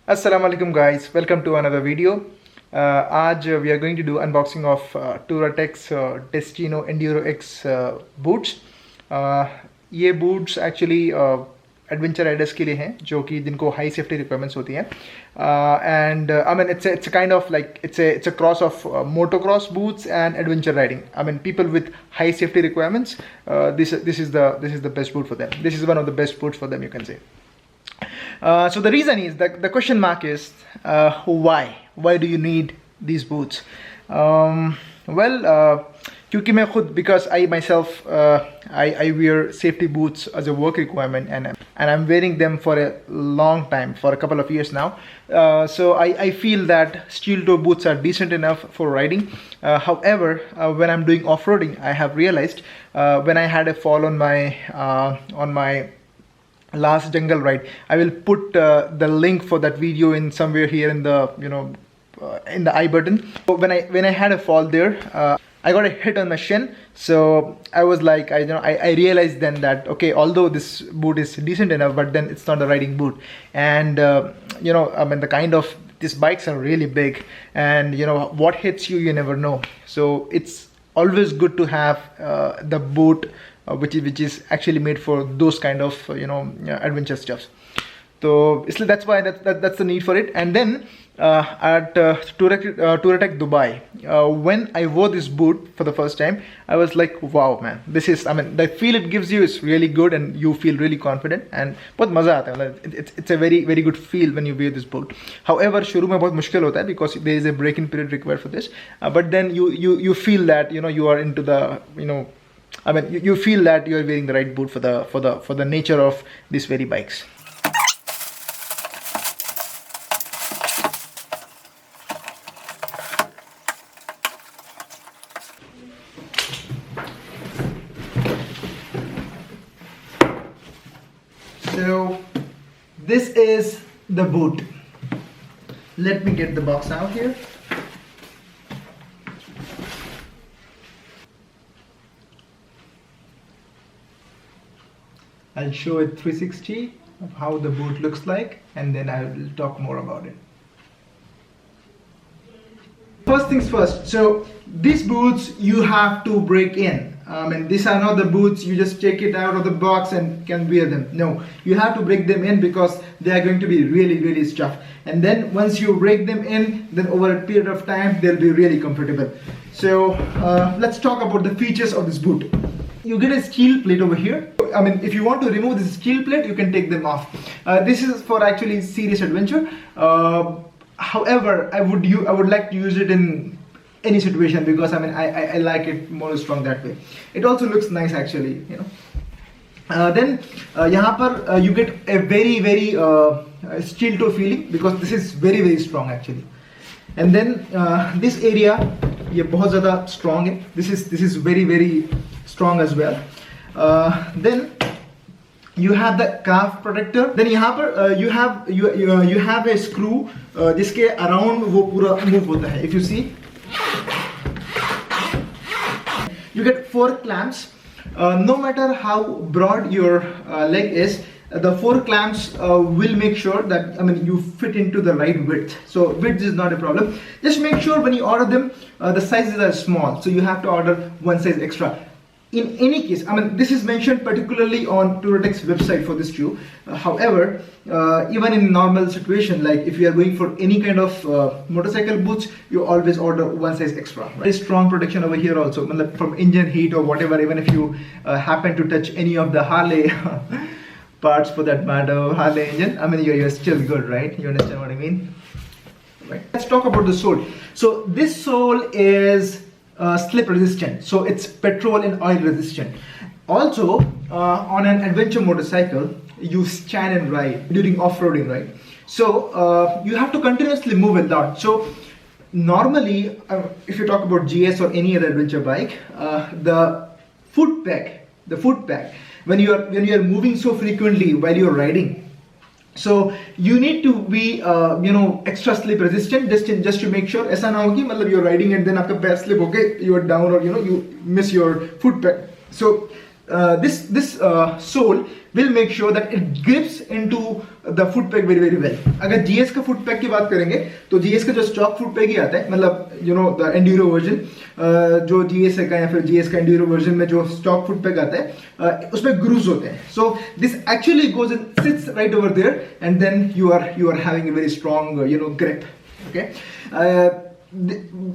Assalamu alaikum guys, welcome to another video. आज we are going to do unboxing of Touratech's Destino EnduroX boots. ये boots actually adventure riders के लिए हैं जो कि जिनको high safety requirements होती हैं and I mean it's a kind of like it's a cross of motocross boots and adventure riding. I mean people with high safety requirements, this is the best boot for them. This is one of the best boots for them, you can say. So the reason is that the question mark is why do you need these boots? क्योंकि मैं खुद because I myself I wear safety boots as a work requirement and I'm wearing them for a long time, for a couple of years now. So I feel that steel toe boots are decent enough for riding. However, when I'm doing off-roading, I have realized when I had a fall on my last jungle ride, I will put the link for that video in somewhere here in the in the I button. So when I had a fall there, I got a hit on my shin. So I was like, I realized then that okay, although this boot is decent enough, but then it's not a riding boot. And I mean the kind of these bikes are really big, and what hits you, you never know. So it's always good to have the boot which is actually made for those kind of adventure stuffs. So that's why that's the need for it. And then at Touratech Dubai, when I wore this boot for the first time, I was like, wow man, this is, I mean the feel it gives you is really good and you feel really confident and बहुत मजा आता है. It's a very good feel when you wear this boot. However, शुरू में बहुत मुश्किल होता है because there is a break-in period required for this, but then you feel that you are into the I mean, you feel that you are wearing the right boot for the nature of these very bikes. So this is the boot. Let me get the box out here. I'll show it 360 of how the boot looks like, and then I will talk more about it. First things first, so these boots you have to break in. And these are not the boots you just take it out of the box and can wear them. No, you have to break them in because they are going to be really stiff. And then once you break them in, then over a period of time they'll be really comfortable. So let's talk about the features of this boot. You get a steel plate over here. I mean, if you want to remove this steel plate, you can take them off. This is for actually serious adventure. However, I would like to use it in any situation because I mean I like it more strong that way. It also looks nice actually, Then यहाँ पर you get a very steel toe feeling because this is very strong actually. And then this area ये बहुत ज़्यादा strong है. This is very strong as well. Then you have the calf protector. Then यहाँ पर you have a screw जिसके around वो पूरा move होता है. If you see, you get 4 clamps. No matter how broad your leg is, the 4 clamps will make sure that you fit into the right width. So width is not a problem. Just make sure when you order them, the sizes are small, so you have to order one size extra. In any case, this is mentioned particularly on Touratech's website for this shoe. However, even in normal situation, like if you are going for any kind of motorcycle boots, you always order one size extra. Right? Very strong protection over here also, from engine heat or whatever. Even if you happen to touch any of the Harley parts, for that matter, Harley engine, you're still good, right? You understand what I mean? Right. Let's talk about the sole. So this sole is slip resistant, so it's petrol and oil resistant. Also on an adventure motorcycle you stand and ride during off-roading, right? So you have to continuously move a lot. So normally if you talk about GS or any other adventure bike, the foot peg, when you are moving so frequently while you're riding, so you need to be extra slip resistant just to make sure ऐसा ना हो कि you're riding and then आपका पैर slip होके you are down or you miss your foot peg. So this sole will make sure that it grips into the foot peg very very well. अगर GS का foot peg की बात करेंगे तो GS का जो stock foot peg ही आता है, मतलब you know the enduro version, जो GSA का या फिर GS का enduro version में जो stock foot peg आता है उसमें grooves होते हैं. So this actually goes and sits right over there, and then you are having a very strong you know grip. Okay.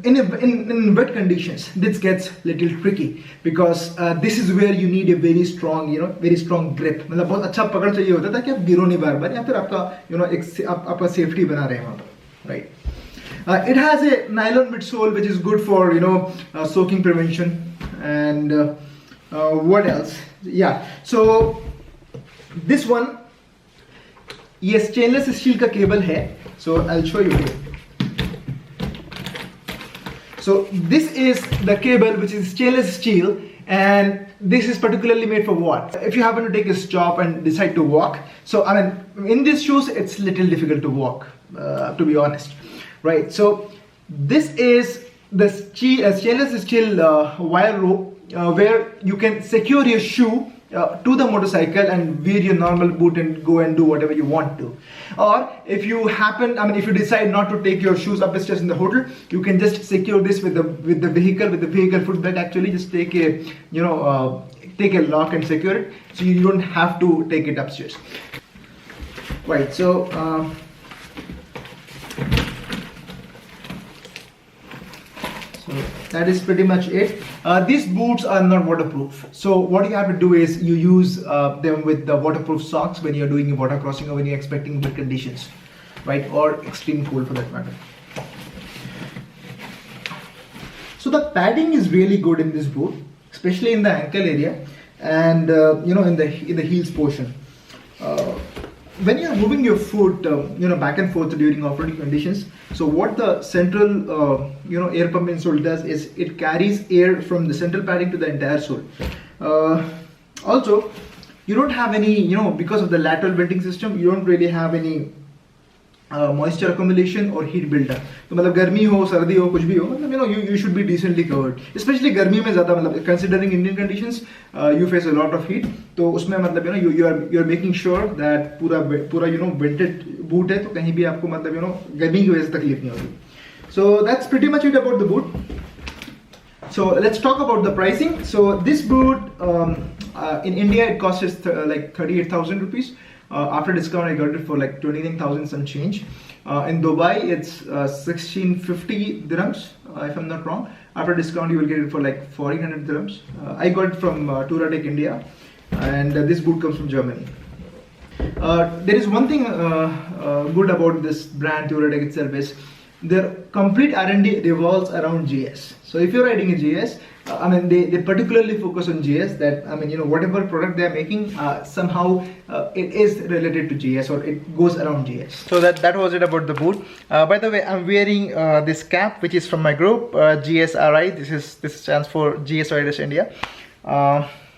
In wet conditions this gets little tricky because this is where you need a very strong you know very strong grip. मतलब बहुत अच्छा पकड़ चाहिए होता है ताकि आप गिरो नहीं बार बार, या फिर आपका you know आपका सेफ्टी बना रहे वहाँ पर, right? It has a nylon midsole which is good for you know soaking prevention, and what else? Yeah, so this one ये stainless steel का केबल है, so I'll show you here. So this is the cable which is stainless steel, and this is particularly made for what? If you happen to take a stop and decide to walk, so I mean in these shoes it's little difficult to walk, to be honest, right? So this is the stainless steel wire rope where you can secure your shoe to the motorcycle and wear your normal boot and go and do whatever you want to. Or if you happen, I mean if you decide not to take your shoes up the stairs in the hotel, you can just secure this with the vehicle foot bed. Actually just take a you know take a lock and secure it, so you don't have to take it upstairs, right? So that is pretty much it. These boots are not waterproof, so what you have to do is you use them with the waterproof socks when you're doing water crossing or when you're expecting wet conditions, right, or extreme cold for that matter. So the padding is really good in this boot, especially in the ankle area and you know in the heels portion. When you're moving your foot you know back and forth during off-roading conditions, so what the central you know air pump insole does is it carries air from the central padding to the entire sole. Also you don't have any, you know, because of the lateral venting system, you don't really have any moisture accumulation or heat buildup. तो मतलब गर्मी हो सर्दी हो कुछ भी हो, मतलब you know you should be decently covered. Especially गर्मी में ज़्यादा मतलब considering Indian conditions you face a lot of heat, तो उसमें मतलब you know you are making sure that पूरा you know vented boot है, तो कहीं भी आपको मतलब you know गर्मी की वजह से तकलीफ नहीं होगी. So that's pretty much it about the boot. So let's talk about the pricing. So this boot in India it costs us like 38,000 rupees. After discount I got it for like 29,000 some change. In Dubai it's 1650 dirhams if I'm not wrong. After discount you will get it for like 1400 dirhams. I got it from Touratech India, and this boot comes from Germany. There is one thing good about this brand Touratech itself is their complete R&D revolves around GS. So if you're riding a GS, I mean they particularly focus on GS, that I mean you know whatever product they are making somehow it is related to GS or it goes around GS. So that was it about the boot. By the way, I'm wearing this cap which is from my group GSRI. This stands for GSRI India.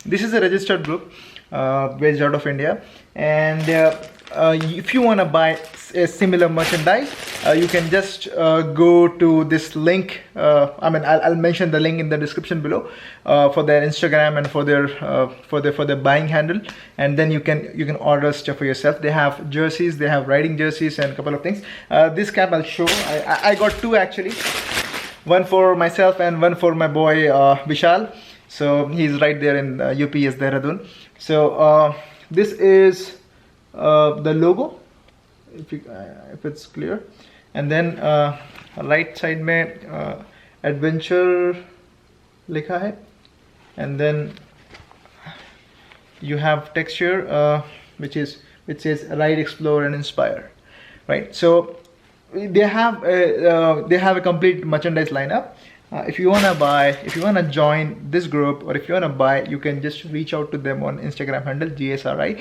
This is a registered group based out of India, and if you want to buy a similar merchandise, you can just go to this link. I mean, I'll mention the link in the description below for their Instagram and for their buying handle, and then you can order stuff for yourself. They have jerseys, they have riding jerseys, and a couple of things. This cap I'll show. I got two actually, one for myself and one for my boy Vishal. So he's right there in UPS Dehradun. So this is the logo, if it's clear, and then right side mein adventure likha hai, and then you have texture which says ride, explore and inspire, right? So they have a complete merchandise lineup. If you wanna join this group, or if you wanna buy, you can just reach out to them on Instagram handle GSRI,